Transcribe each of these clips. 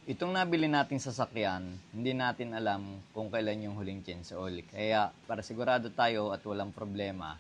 Itong nabili nating sasakyan, hindi natin alam kung kailan yung huling change oil. Kaya para sigurado tayo at walang problema,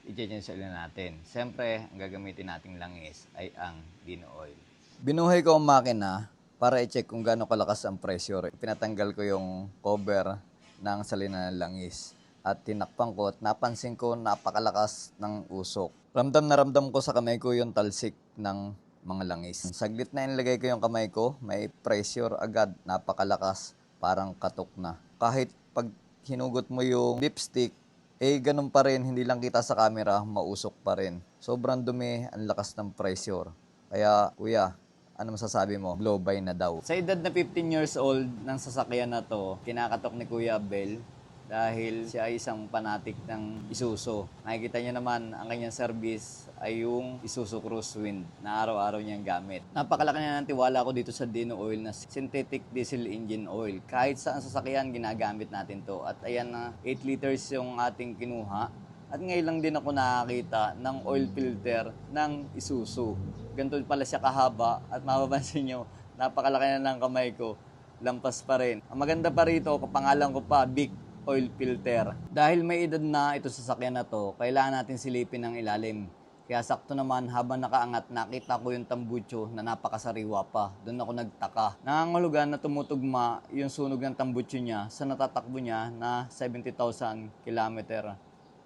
i-change oil natin. Siyempre, ang gagamitin nating langis ay ang Dino oil. Binuhay ko ang makina para i-check kung gaano kalakas ang pressure. Pinatanggal ko yung cover ng salinan ng langis at tinakpan ko at napansin ko napakalakas ng usok. Ramdam na ramdam ko sa kamay ko yung talsik ng mga langis. Saglit na inilagay ko yung kamay ko, may pressure agad, napakalakas, parang katok na. Kahit pag hinugot mo yung dipstick, ganun pa rin, hindi lang kita sa camera, mausok pa rin. Sobrang dumi, ang lakas ng pressure. Kaya, kuya, ano masasabi mo? Blow by na daw. Sa edad na 15 years old ng sasakyan na to, kinakatok ni Kuya Abel dahil siya ay isang fanatic ng Isuzu. Nakikita niyo naman, ang kanyang service ay yung Isuzu Crosswind na araw-araw niyang gamit. Napakalaki na ng tiwala ko dito sa Dino Oil na synthetic diesel engine oil. Kahit saan sasakyan, ginagamit natin to. At ayan na, 8 liters yung ating kinuha. At ngayon lang din ako nakakita ng oil filter ng Isuzu. Ganito pala siya kahaba at mapapansin nyo, napakalaki na ng kamay ko. Lampas pa rin. Ang maganda pa rito, kapangalan ko pa, Big Oil Filter. Dahil may edad na ito sa sasakyan na to, kailangan natin silipin ng ilalim. Kaya sakto naman, habang nakaangat, nakita ko yung tambucho na napakasariwa pa. Doon ako nagtaka. Nangangahulugan na tumutugma yung sunog ng tambucho niya sa natatakbo niya na 70,000 kilometer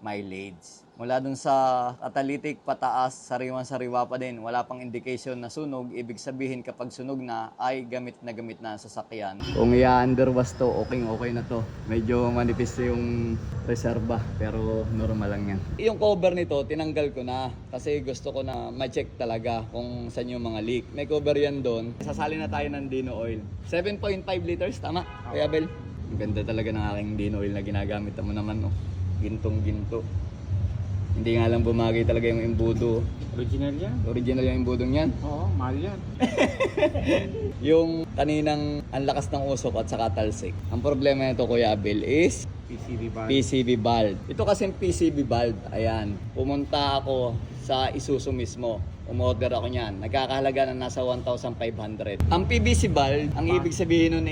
mileage. Mula dun sa catalytic pataas, sariwan-sariwa pa din. Wala pang indication na sunog. Ibig sabihin kapag sunog na ay gamit na sa sasakyan. Kung i-underwash to, okay na to. Medyo manipis yung reserva pero normal lang yan. Yung cover nito, tinanggal ko na kasi gusto ko na ma-check talaga kung saan yung mga leak. May cover yan doon. Sasali na tayo ng Dino Oil. 7.5 liters, tama? Kuya Bel? Ang ganda talaga ng aking Dino Oil na ginagamit mo naman, no? Gintong-ginto. Hindi nga lang bumagay talaga yung embudo. Original yan? Original yung embudong yan? Oo, mahal yan. Yung kaninang ang lakas ng usok at saka talsik. Ang problema nito, Kuya Abel, is PCV valve. Ito kasing PCV valve, ayan. Pumunta ako sa Isuzu mismo. Umorder ako niyan. Nagkakahalaga na nasa 1,500. Ang PVC valve, ang ibig sabihin nun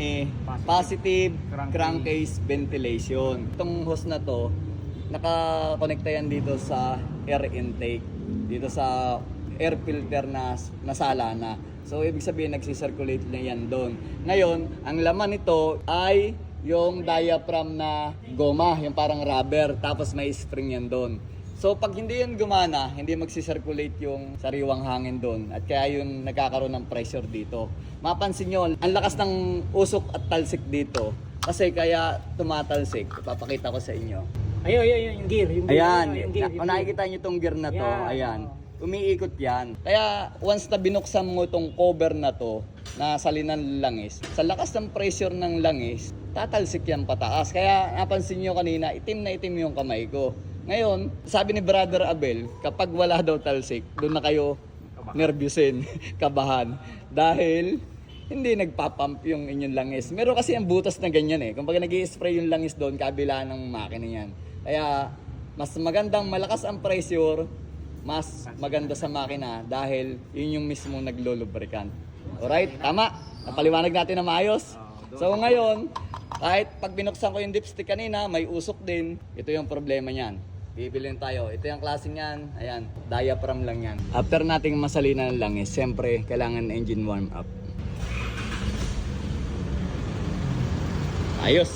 positive crankcase ventilation. Itong hose na to, nakakonekta yan dito sa air intake, dito sa air filter na sala na. So, ibig sabihin, nagsisirculate na yan doon. Ngayon, ang laman nito ay yung diaphragm na goma, yung parang rubber, tapos may spring yan doon. So, pag hindi yan gumana, hindi magsisirculate yung sariwang hangin doon. At kaya yung nagkakaroon ng pressure dito. Mapansin nyo, ang lakas ng usok at talsik dito. Kasi kaya tumatalsik. Ipapakita ko sa inyo. Ayun, yung gear. Ayan, kung nakikita nyo itong gear na to, ayan, umiikot yan. Kaya once na binuksan mo itong cover na to, na salinan ng langis, sa lakas ng pressure ng langis, tatalsik yan pataas. Kaya napansin nyo kanina, itim na itim yung kamay ko. Ngayon, sabi ni Brother Abel, kapag wala daw talsik, doon na kayo nervyusin, kabahan. Dahil hindi nagpapump yung inyong langis. Meron kasi ang butas na ganyan Kung pag nag-i-spray yung langis doon, kabila ng makina yan. Kaya, mas magandang malakas ang pressure, mas maganda sa makina dahil yun yung mismo naglolubricant. Alright? Tama? Napaliwanag natin na maayos? So ngayon, kahit pag binuksan ko yung dipstick kanina, may usok din. Ito yung problema niyan. Bibilin tayo. Ito yung klaseng yan. Ayan, diaphragm lang yan. After nating masalinan ng langis, siyempre, kailangan engine warm up. Ayos!